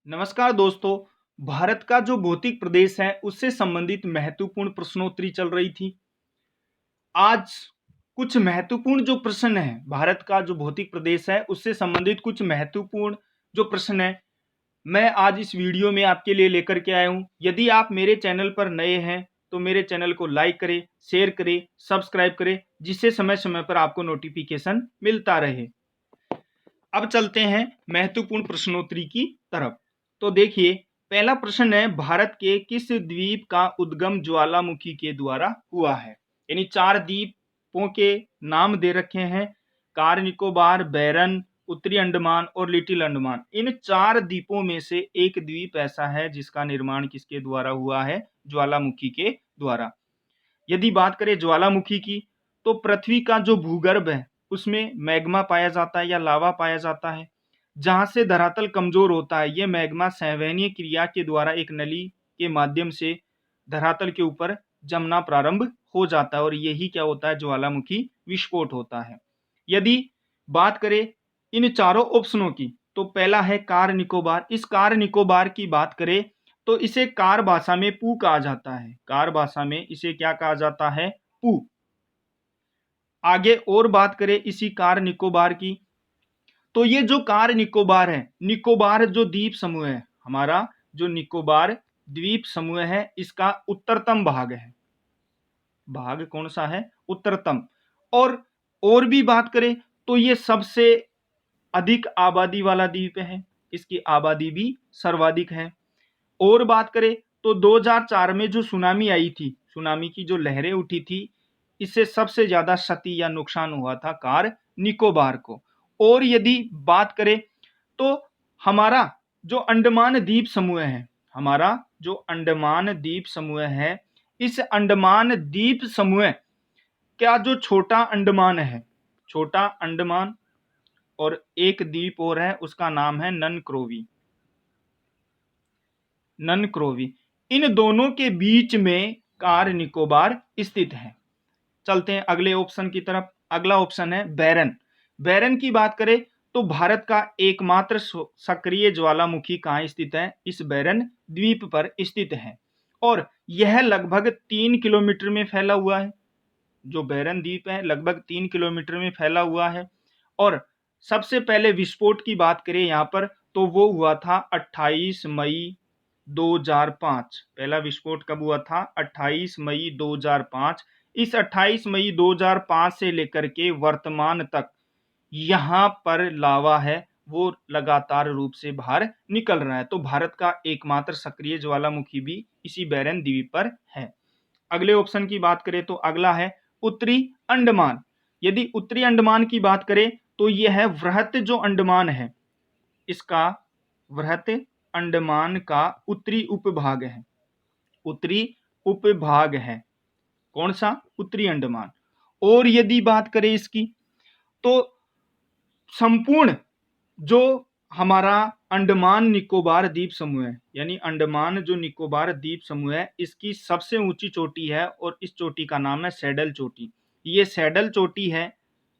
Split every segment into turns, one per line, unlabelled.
नमस्कार दोस्तों। भारत का जो भौतिक प्रदेश है उससे संबंधित महत्वपूर्ण प्रश्नोत्तरी चल रही थी। आज कुछ महत्वपूर्ण जो प्रश्न है, भारत का जो भौतिक प्रदेश है उससे संबंधित कुछ महत्वपूर्ण जो प्रश्न है, मैं आज इस वीडियो में आपके लिए लेकर के आया हूं। यदि आप मेरे चैनल पर नए हैं तो मेरे चैनल को लाइक करें, शेयर करें, सब्सक्राइब करें, जिससे समय समय पर आपको नोटिफिकेशन मिलता रहे। अब चलते हैं महत्वपूर्ण प्रश्नोत्तरी की तरफ। तो देखिए, पहला प्रश्न है, भारत के किस द्वीप का उद्गम ज्वालामुखी के द्वारा हुआ है। यानी 4 द्वीपों के नाम दे रखे हैं, कार निकोबार, बैरन, उत्तरी अंडमान और लिटिल अंडमान। इन 4 द्वीपों में से एक द्वीप ऐसा है जिसका निर्माण किसके द्वारा हुआ है, ज्वालामुखी के द्वारा। यदि बात करें ज्वालामुखी की, तो पृथ्वी का जो भूगर्भ है उसमें मैग्मा पाया जाता है या लावा पाया जाता है। जहां से धरातल कमजोर होता है, यह मैग्मा संवहनीय क्रिया के द्वारा एक नली के माध्यम से धरातल के ऊपर जमना प्रारंभ हो जाता है और यही क्या होता है, ज्वालामुखी विस्फोट होता है। यदि बात करें इन चारों ऑप्शनों की, तो पहला है कार निकोबार। इस कार निकोबार की बात करें तो इसे कार भाषा में पू कहा जाता है। कार भाषा में इसे क्या कहा जाता है, पू। आगे और बात करें इसी कार निकोबार की, तो ये जो कार निकोबार है, निकोबार जो द्वीप समूह है, हमारा जो निकोबार द्वीप समूह है, इसका उत्तरतम भाग है। भाग कौन सा है, उत्तरतम। और भी बात करें तो ये सबसे अधिक आबादी वाला द्वीप है, इसकी आबादी भी सर्वाधिक है। और बात करें तो 2004 में जो सुनामी आई थी, सुनामी की जो लहरें उठी थी, इससे सबसे ज्यादा क्षति या नुकसान हुआ था कार निकोबार को। और यदि बात करें तो हमारा जो अंडमान द्वीप समूह है, हमारा जो अंडमान द्वीप समूह है, इस अंडमान द्वीप समूह क्या जो छोटा अंडमान है, छोटा अंडमान, और एक द्वीप और है उसका नाम है ननक्रोवी। ननक्रोवी, इन दोनों के बीच में कार निकोबार स्थित है। चलते हैं अगले ऑप्शन की तरफ। अगला ऑप्शन है बैरन। बैरन की बात करें तो भारत का एकमात्र सक्रिय ज्वालामुखी कहाँ स्थित है, इस बैरन द्वीप पर स्थित है और यह लगभग 3 किलोमीटर में फैला हुआ है। जो बैरन द्वीप है लगभग 3 किलोमीटर में फैला हुआ है। और सबसे पहले विस्फोट की बात करें यहाँ पर, तो वो हुआ था 28 मई 2005। पहला विस्फोट कब हुआ था, 28 मई 2005। इस 28 मई 2005 से लेकर के वर्तमान तक यहाँ पर लावा है वो लगातार रूप से बाहर निकल रहा है। तो भारत का एकमात्र सक्रिय ज्वालामुखी भी इसी बैरन द्वीप पर है। अगले ऑप्शन की बात करें तो अगला है उत्तरी अंडमान। यदि उत्तरी अंडमान की बात करें तो यह है वृहत जो अंडमान है, इसका वृहत अंडमान का उत्तरी उपभाग है। उत्तरी उपभाग है कौन सा, उत्तरी अंडमान। और यदि बात करें इसकी, तो संपूर्ण जो हमारा अंडमान निकोबार द्वीप समूह है, यानी अंडमान जो निकोबार द्वीप समूह है, इसकी सबसे ऊंची चोटी है और इस चोटी का नाम है सैडल चोटी। ये सैडल चोटी है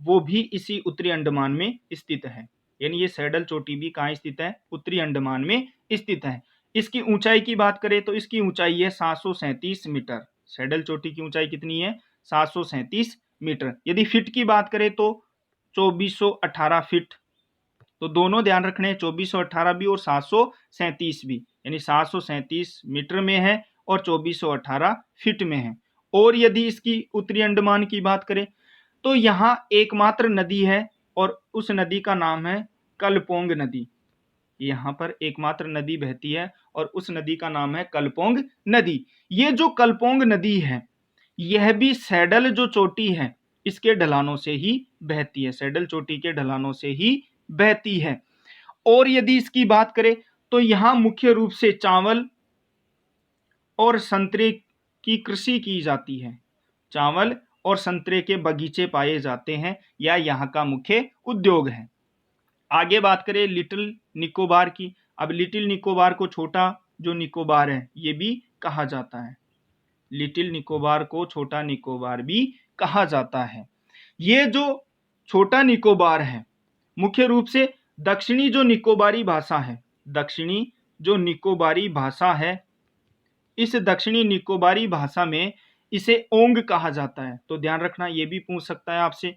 वो भी इसी उत्तरी अंडमान में स्थित है। यानी ये सैडल चोटी भी कहाँ स्थित है, उत्तरी अंडमान में स्थित है। इसकी ऊंचाई की बात करें तो इसकी ऊंचाई है 737 मीटर। सैडल चोटी की ऊंचाई कितनी है, 737 मीटर। यदि फीट की बात करें तो 2418 फीट। तो दोनों ध्यान रखने, 2418 भी और 737 भी, यानी 737 मीटर में है और 2418 फीट में है। और यदि इसकी उत्तरी अंडमान की बात करें तो यहाँ एकमात्र नदी है और उस नदी का नाम है कलपोंग नदी। यहाँ पर एकमात्र नदी बहती है और उस नदी का नाम है कलपोंग नदी। ये जो कलपोंग नदी है यह भी सैडल जो चोटी है इसके ढलानों से ही बहती है, सैडल चोटी के ढलानों से ही बहती है। और यदि इसकी बात करें तो यहाँ मुख्य रूप से चावल और संतरे की कृषि की जाती है। चावल और संतरे के बगीचे पाए जाते हैं, या यहाँ का मुख्य उद्योग है। आगे बात करें लिटिल निकोबार की। अब लिटिल निकोबार को छोटा जो निकोबार है ये भी कहा जाता है। लिटिल निकोबार को छोटा निकोबार भी कहा जाता है। ये जो छोटा निकोबार है मुख्य रूप से दक्षिणी जो निकोबारी भाषा है, दक्षिणी जो निकोबारी भाषा है, इस दक्षिणी निकोबारी भाषा में इसे ओंग कहा जाता है। तो ध्यान रखना, ये भी पूछ सकता है आपसे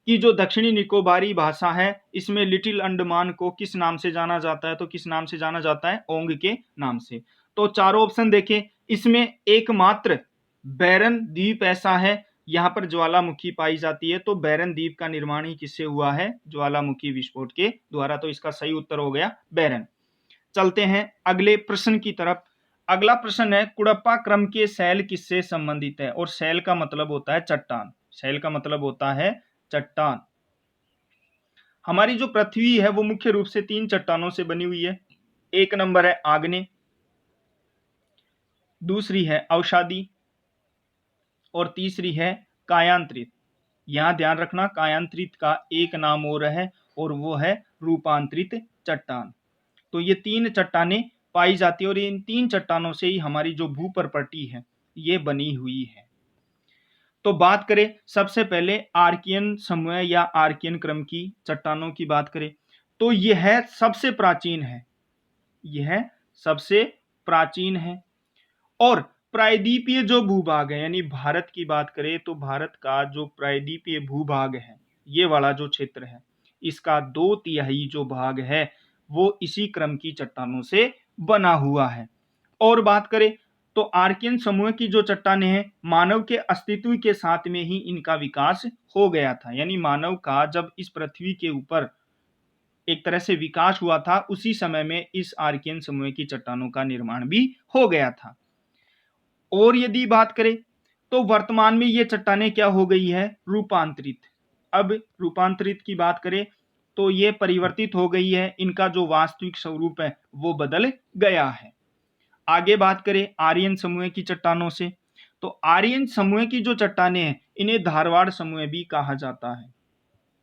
कि जो दक्षिणी निकोबारी भाषा है इसमें लिटिल अंडमान को किस नाम से जाना जाता है, तो किस नाम से जाना जाता है, ओंग के नाम से। तो चारों ऑप्शन देखें, इसमें एकमात्र बैरन द्वीप ऐसा है यहाँ पर ज्वालामुखी पाई जाती है। तो बैरन द्वीप का निर्माण ही किससे हुआ है, ज्वालामुखी विस्फोट के द्वारा। तो इसका सही उत्तर हो गया बैरन। चलते हैं अगले प्रश्न की तरफ। अगला प्रश्न है, कुडप्पा क्रम के शैल किससे संबंधित है। और शैल का मतलब होता है चट्टान, शैल का मतलब होता है चट्टान। हमारी जो पृथ्वी है वो मुख्य रूप से 3 चट्टानों से बनी हुई है। एक नंबर है आग्नेय, दूसरी है अवसादी और तीसरी है कायांतरित। यहां ध्यान रखना, कायांतरित का एक नाम और है और वो है रूपांतरित चट्टान। तो ये 3 चट्टानें पाई जाती है और इन 3 चट्टानों से ही हमारी जो भूप्रपट्टी है ये बनी हुई है। तो बात करें सबसे पहले आर्कियन समूह या आर्कियन क्रम की चट्टानों की बात करें तो यह सबसे प्राचीन है, यह सबसे प्राचीन है। और प्रायद्वीपीय जो भूभाग है, यानी भारत की बात करें तो भारत का जो प्रायद्वीपीय भूभाग है, ये वाला जो क्षेत्र है, इसका 2/3 जो भाग है वो इसी क्रम की चट्टानों से बना हुआ है। और बात करें तो आर्कियन समूह की जो चट्टानें हैं, मानव के अस्तित्व के साथ में ही इनका विकास हो गया था। यानी मानव का जब इस पृथ्वी के ऊपर एक तरह से विकास हुआ था, उसी समय में इस आर्कियन समूह की चट्टानों का निर्माण भी हो गया था। और यदि बात करें तो वर्तमान में ये चट्टानें क्या हो गई है, रूपांतरित। अब रूपांतरित की बात करें तो ये परिवर्तित हो गई है, इनका जो वास्तविक स्वरूप है वो बदल गया है। आगे बात करें आर्यन समूह की चट्टानों से, तो आर्यन समूह की जो चट्टानें हैं इन्हें धारवाड़ समूह भी कहा जाता है।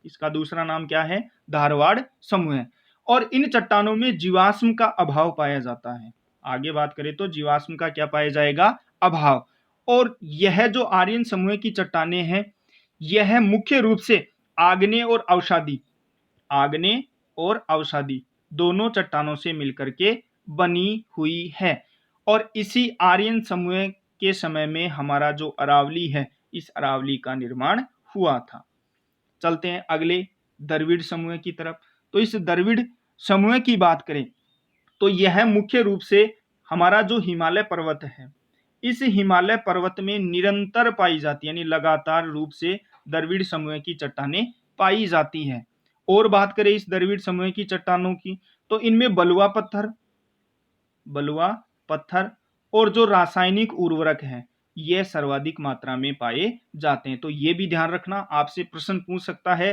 इसका दूसरा नाम क्या है, धारवाड़ समूह। और इन चट्टानों में जीवाश्म का अभाव पाया जाता है। आगे बात करें तो जीवाश्म का क्या पाया जाएगा, अभाव। और यह जो आर्यन समूह की चट्टानें हैं यह मुख्य रूप से आग्नेय और अवसादी, आग्नेय और अवसादी दोनों चट्टानों से मिलकर के बनी हुई है। और इसी आर्यन समूह के समय में हमारा जो अरावली है, इस अरावली का निर्माण हुआ था। चलते हैं अगले द्रविड़ समूह की तरफ। तो इस द्रविड़ समूह की बात करें तो यह मुख्य रूप से हमारा जो हिमालय पर्वत है, इस हिमालय पर्वत में निरंतर पाई जाती है, यानी लगातार रूप से द्रविड़ समूह की चट्टानें पाई जाती हैं। और बात करें इस द्रविड़ समूह की चट्टानों की तो इनमें बलुआ पत्थर और जो रासायनिक उर्वरक हैं ये सर्वाधिक मात्रा में पाए जाते हैं। तो ये भी ध्यान रखना, आपसे प्रश्न पूछ सकता है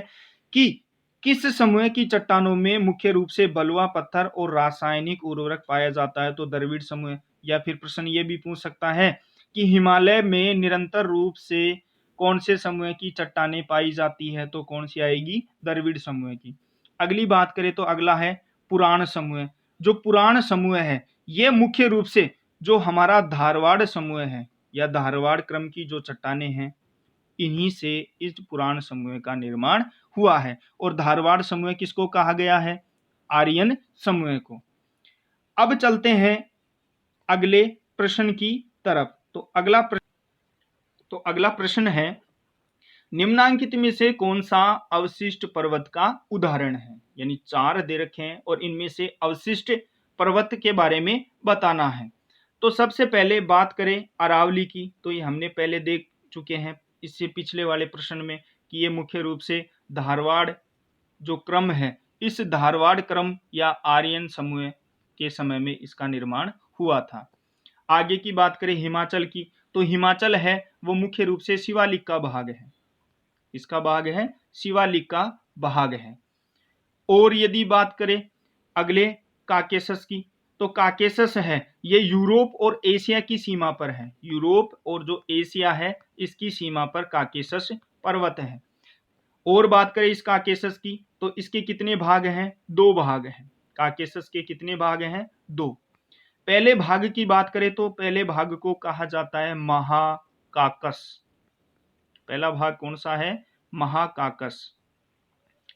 कि किस समूह की चट्टानों में मुख्य रूप से बलुआ पत्थर और रासायनिक उर्वरक पाया जाता है, तो द्रविड़ समूह। या फिर प्रश्न ये भी पूछ सकता है कि हिमालय में निरंतर रूप से कौन से समूह की चट्टानें पाई जाती है, तो कौन सी आएगी, द्रविड़ समूह की। अगली बात करें तो अगला है पुराण समूह। जो पुराण समूह है ये मुख्य रूप से जो हमारा धारवाड़ समूह है या धारवाड़ क्रम की जो चट्टानें हैं इन्हीं से इस पुराण समूह का निर्माण हुआ है। और धारवाड़ समूह किसको कहा गया है, आर्यन समूह को। अब चलते हैं अगले प्रश्न की तरफ। तो अगला प्रश्न है, निम्नांकित में से कौन सा अवशिष्ट पर्वत का उदाहरण है। यानी 4 दे रखे हैं और इनमें से अवशिष्ट पर्वत के बारे में बताना है। तो सबसे पहले बात करें अरावली की, तो ये हमने पहले देख चुके हैं इससे पिछले वाले प्रश्न में कि ये मुख्य रूप से धारवाड़ जो क्रम है, इस धारवाड़ क्रम या आर्यन समूह के समय में इसका निर्माण हुआ था। आगे की बात करें हिमाचल की, तो हिमाचल है वो मुख्य रूप से शिवालिक का भाग है, इसका भाग है शिवालिक का भाग है। और यदि बात करें अगले काकेशस की, तो काकेशस है ये यूरोप और एशिया की सीमा पर है, यूरोप और जो एशिया है इसकी सीमा पर काकेशस पर्वत है। और बात करें इस काकेशस की तो इसके कितने भाग हैं, 2 भाग हैं। काकेशस के कितने भाग हैं, 2। पहले भाग की बात करें तो पहले भाग को कहा जाता है महाकाकस। पहला भाग कौन सा है, महाकाकस।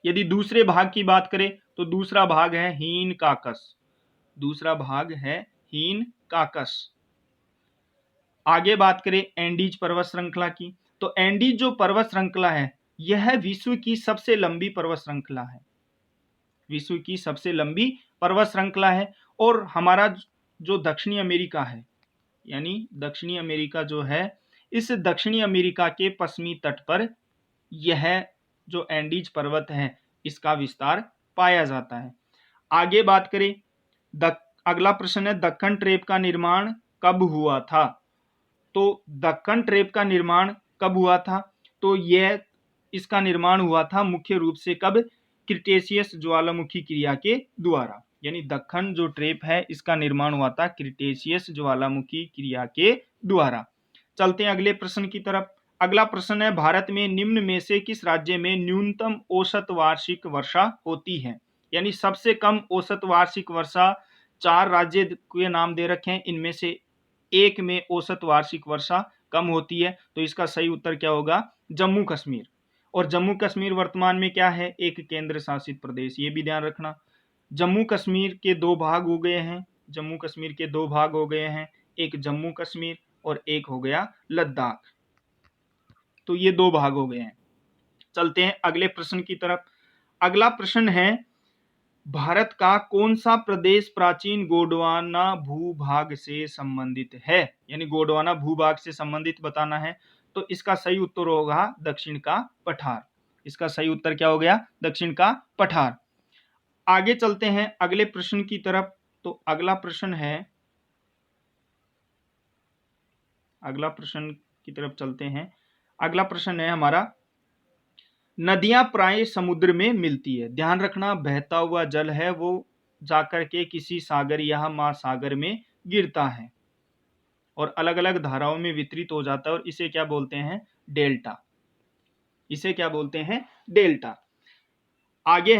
यदि दूसरे भाग की बात करें तो दूसरा भाग है हीनकाकस, दूसरा भाग है हीन काकस। आगे बात करें एंडीज पर्वत श्रृंखला की, तो एंडीज जो पर्वत श्रृंखला है यह विश्व की सबसे लंबी पर्वत श्रृंखला है, विश्व की सबसे लंबी पर्वत श्रृंखला है। और हमारा जो दक्षिणी अमेरिका है, यानी दक्षिणी अमेरिका जो है, इस दक्षिणी अमेरिका के पश्चिमी तट पर यह जो एंडीज पर्वत है इसका विस्तार पाया जाता है। आगे बात करें, अगला प्रश्न है दक्कन ट्रेप का निर्माण कब हुआ था। तो दक्कन ट्रेप का निर्माण कब हुआ था, तो यह इसका निर्माण हुआ था मुख्य रूप से कब, क्रिटेशियस ज्वालामुखी क्रिया के द्वारा, यानी दक्कन जो ट्रेप है इसका निर्माण हुआ था क्रिटेशियस ज्वालामुखी क्रिया के द्वारा। चलते हैं अगले प्रश्न की तरफ। अगला प्रश्न है भारत में निम्न में से किस राज्य में न्यूनतम औसत वार्षिक वर्षा होती है, यानी सबसे कम औसत वार्षिक वर्षा 4 राज्य के नाम दे रखे हैं, इनमें से एक में औसत वार्षिक वर्षा कम होती है, तो इसका सही उत्तर क्या होगा, जम्मू कश्मीर। और जम्मू कश्मीर वर्तमान में क्या है, एक केंद्र शासित प्रदेश, ये भी ध्यान रखना। जम्मू कश्मीर के 2 भाग हो गए हैं, जम्मू कश्मीर के 2 भाग हो गए हैं, एक जम्मू कश्मीर और एक हो गया लद्दाख, तो ये 2 भाग हो गए हैं। चलते हैं अगले प्रश्न की तरफ। अगला प्रश्न है भारत का कौन सा प्रदेश प्राचीन गोंडवाना भूभाग से संबंधित है, यानी गोंडवाना भूभाग से संबंधित बताना है, तो इसका सही उत्तर होगा दक्षिण का पठार। इसका सही उत्तर क्या हो गया, दक्षिण का पठार। आगे चलते हैं अगले प्रश्न की तरफ। तो अगला प्रश्न की तरफ चलते हैं। अगला प्रश्न है हमारा, नदियां प्राय समुद्र में मिलती है, ध्यान रखना बहता हुआ जल है वो जाकर के किसी सागर या महासागर में गिरता है और अलग अलग धाराओं में वितरित हो जाता है, और इसे क्या बोलते हैं, डेल्टा। इसे क्या बोलते हैं, डेल्टा। आगे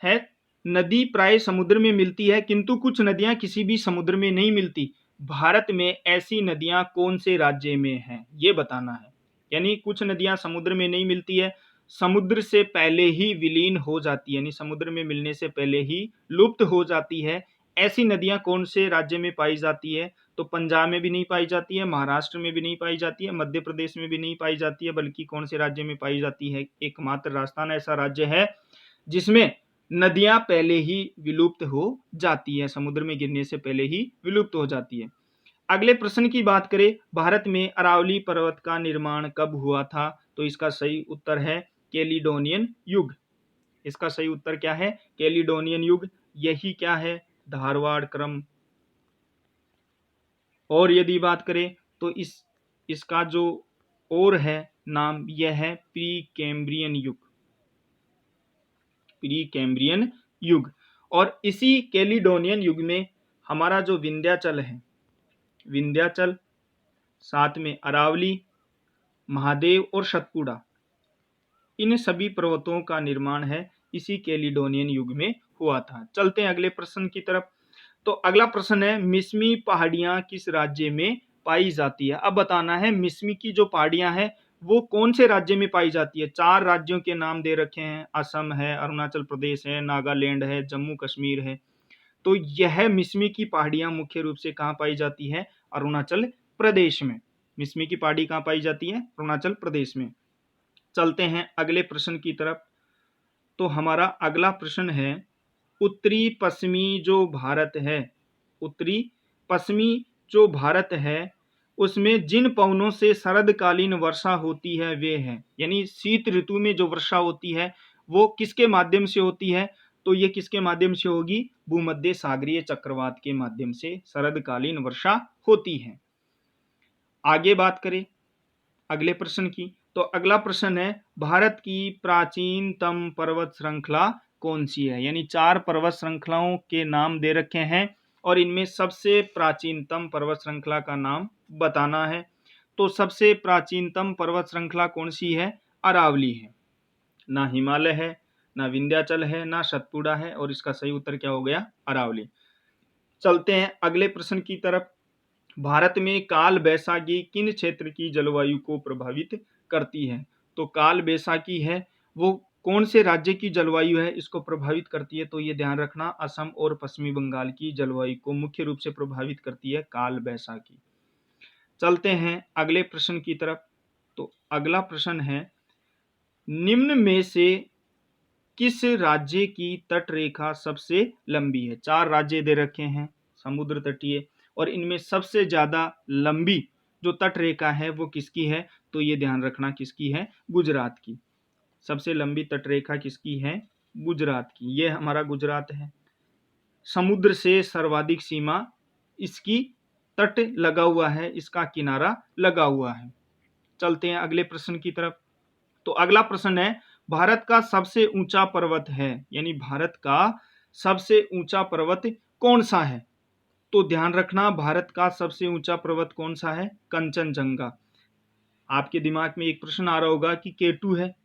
है नदी प्राय समुद्र में मिलती है किंतु कुछ नदियां किसी भी समुद्र में नहीं मिलती, भारत में ऐसी नदियां कौन से राज्य में हैं, ये बताना है। यानी कुछ नदियां समुद्र में नहीं मिलती है, समुद्र से पहले ही विलीन हो जाती है, यानी समुद्र में मिलने से पहले ही लुप्त हो जाती है, ऐसी नदियां कौन से राज्य में पाई जाती है, तो पंजाब में भी नहीं पाई जाती है, महाराष्ट्र में भी नहीं पाई जाती है, मध्य प्रदेश में भी नहीं पाई जाती है, बल्कि कौन से राज्य में पाई जाती है, एकमात्र राजस्थान ऐसा राज्य है जिसमें नदियां पहले ही विलुप्त हो जाती है, समुद्र में गिरने से पहले ही विलुप्त हो जाती है। अगले प्रश्न की बात करें, भारत में अरावली पर्वत का निर्माण कब हुआ था, तो इसका सही उत्तर है कैलिडोनियन युग। इसका सही उत्तर क्या है, कैलिडोनियन युग। यही क्या है, धारवाड़ क्रम। और यदि बात करें तो इसका जो और है नाम, यह है प्री कैम्ब्रियन युग, प्री कैम्ब्रियन युग। और इसी कैलिडोनियन युग में हमारा जो विंध्याचल है, विंध्याचल, साथ में अरावली, महादेव और सतपुड़ा, इन सभी पर्वतों का निर्माण है इसी कैलिडोनियन युग में हुआ था। चलते हैं अगले प्रश्न की तरफ। तो अगला प्रश्न है मिस्मी पहाड़ियां किस राज्य में पाई जाती है। अब बताना है मिस्मी की जो पहाड़ियां हैं वो कौन से राज्य में पाई जाती है। 4 राज्यों के नाम दे रखे हैं, असम है, अरुणाचल प्रदेश है, नागालैंड है, जम्मू कश्मीर है। तो यह मिस्मी की पहाड़ियां मुख्य रूप से कहाँ पाई जाती है, अरुणाचल प्रदेश में। मिस्मी की पहाड़ी कहाँ पाई जाती है, अरुणाचल प्रदेश में। चलते हैं अगले प्रश्न की तरफ। तो हमारा अगला प्रश्न है उत्तरी पश्चिमी जो भारत है, उत्तरी पश्चिमी जो भारत है उसमें जिन पवनों से शरदकालीन वर्षा होती है वे हैं, यानी शीत ऋतु में जो वर्षा होती है वो किसके माध्यम से होती है, तो ये किसके माध्यम से होगी, भूमध्य सागरीय चक्रवात के माध्यम से शरदकालीन वर्षा होती है। आगे बात करें अगले प्रश्न की। तो अगला प्रश्न है भारत की प्राचीनतम पर्वत श्रृंखला कौन सी है, यानी 4 पर्वत श्रृंखलाओं के नाम दे रखे हैं और इनमें सबसे प्राचीनतम पर्वत श्रृंखला का नाम बताना है। तो सबसे प्राचीनतम पर्वत श्रृंखला कौन सी है, अरावली है। ना हिमालय है, ना विंध्याचल है, ना सतपुड़ा है, और इसका सही उत्तर क्या हो गया, अरावली। चलते हैं अगले प्रश्न की तरफ। भारत में काल बैसाखी किन क्षेत्र की जलवायु को प्रभावित करती है, तो काल बैसाखी है वो कौन से राज्य की जलवायु है इसको प्रभावित करती है? तो ये ध्यान रखना, असम और पश्चिमी बंगाल की जलवायु को मुख्य रूप से प्रभावित करती है काल बैसाखी। चलते हैं अगले प्रश्न की तरफ। तो अगला प्रश्न है, निम्न में से किस राज्य की तट रेखा सबसे लंबी है? 4 राज्य दे रखे हैं समुद्र तटीय, और इनमें सबसे ज्यादा लंबी जो तट रेखा है वो किसकी है? तो ये ध्यान रखना, किसकी है? गुजरात की। सबसे लंबी तट रेखा किसकी है? गुजरात की। ये हमारा गुजरात है। समुद्र से सर्वाधिक सीमा इसकी तट लगा हुआ है, इसका किनारा लगा हुआ है। चलते हैं अगले प्रश्न की तरफ। तो अगला प्रश्न है, भारत का सबसे ऊंचा पर्वत है, यानी भारत का सबसे ऊंचा पर्वत कौन सा है? तो ध्यान रखना, भारत का सबसे ऊंचा पर्वत कौन सा है? कंचनजंगा। आपके दिमाग में एक प्रश्न आ रहा होगा कि K2 है,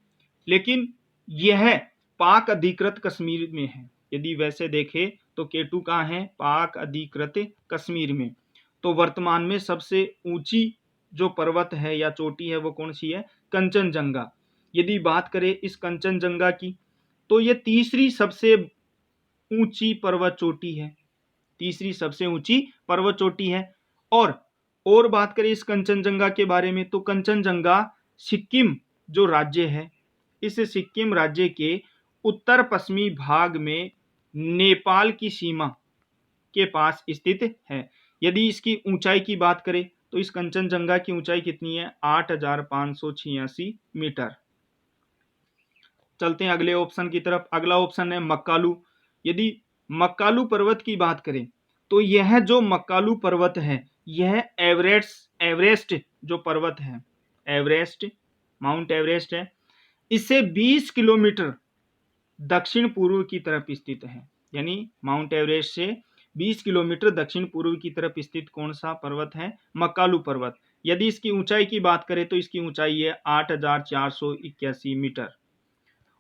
लेकिन यह पाक अधिकृत कश्मीर में है। यदि वैसे देखें तो K2 कहाँ है? पाक अधिकृत कश्मीर में। तो वर्तमान में सबसे ऊंची जो पर्वत है या चोटी है वो कौन सी है? कंचनजंगा। यदि बात करें इस कंचनजंगा की, तो ये तीसरी सबसे ऊंची पर्वत चोटी है, तीसरी सबसे ऊंची पर्वत चोटी है। और बात करें इस कंचनजंगा के बारे में, तो कंचनजंगा सिक्किम जो राज्य है, इस सिक्किम राज्य के उत्तर पश्चिमी भाग में नेपाल की सीमा के पास स्थित है। यदि इसकी ऊंचाई की बात करें तो इस कंचनजंगा की ऊंचाई कितनी है? 8,586 मीटर। चलते हैं अगले ऑप्शन की तरफ। अगला ऑप्शन है मक्कालू। यदि मक्कालू पर्वत की बात करें तो यह जो मक्कालू पर्वत है, यह एवरेस्ट जो पर्वत है, एवरेस्ट, माउंट एवरेस्ट है, इससे 20 किलोमीटर दक्षिण पूर्व की तरफ स्थित है। यानी माउंट एवरेस्ट से 20 किलोमीटर दक्षिण पूर्व की तरफ स्थित कौन सा पर्वत है? मक्कालू पर्वत। यदि इसकी ऊंचाई की बात करें तो इसकी ऊंचाई है 8,481 मीटर।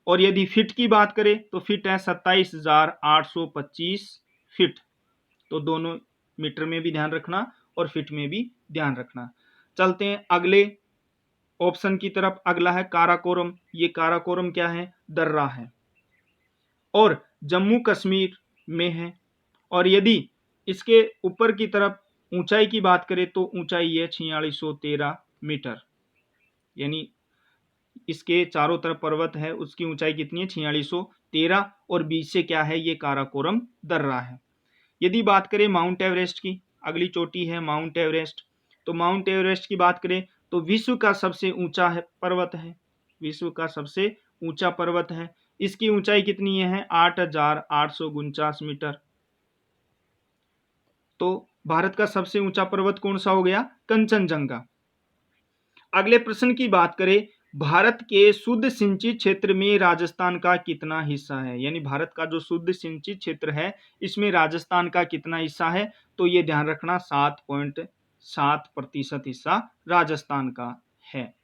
और यदि फीट की बात करें तो फीट है 27,825 फीट। तो दोनों मीटर में भी ध्यान रखना और फीट में भी ध्यान रखना। चलते हैं अगले ऑप्शन की तरफ। अगला है काराकोरम। ये काराकोरम क्या है? दर्रा है और जम्मू कश्मीर में है। और यदि इसके ऊपर की तरफ ऊंचाई की बात करें तो ऊंचाई है 4613 मीटर। यानी इसके चारों तरफ पर्वत है, उसकी ऊंचाई कितनी है? 4613, और बीच से क्या है? ये काराकोरम दर्रा है। यदि बात करें माउंट एवरेस्ट की, अगली चोटी है माउंट एवरेस्ट। तो माउंट एवरेस्ट की बात करें तो विश्व का सबसे ऊंचा है पर्वत है, विश्व का सबसे ऊंचा पर्वत है। इसकी ऊंचाई कितनी है? 8,849 मीटर। तो भारत का सबसे ऊंचा पर्वत कौन सा हो गया? कंचनजंगा। अगले प्रश्न की बात करें, भारत के शुद्ध सिंचित क्षेत्र में राजस्थान का कितना हिस्सा है? यानी भारत का जो शुद्ध सिंचित क्षेत्र है इसमें राजस्थान का कितना हिस्सा है? तो ये ध्यान रखना, 7.7% हिस्सा राजस्थान का है।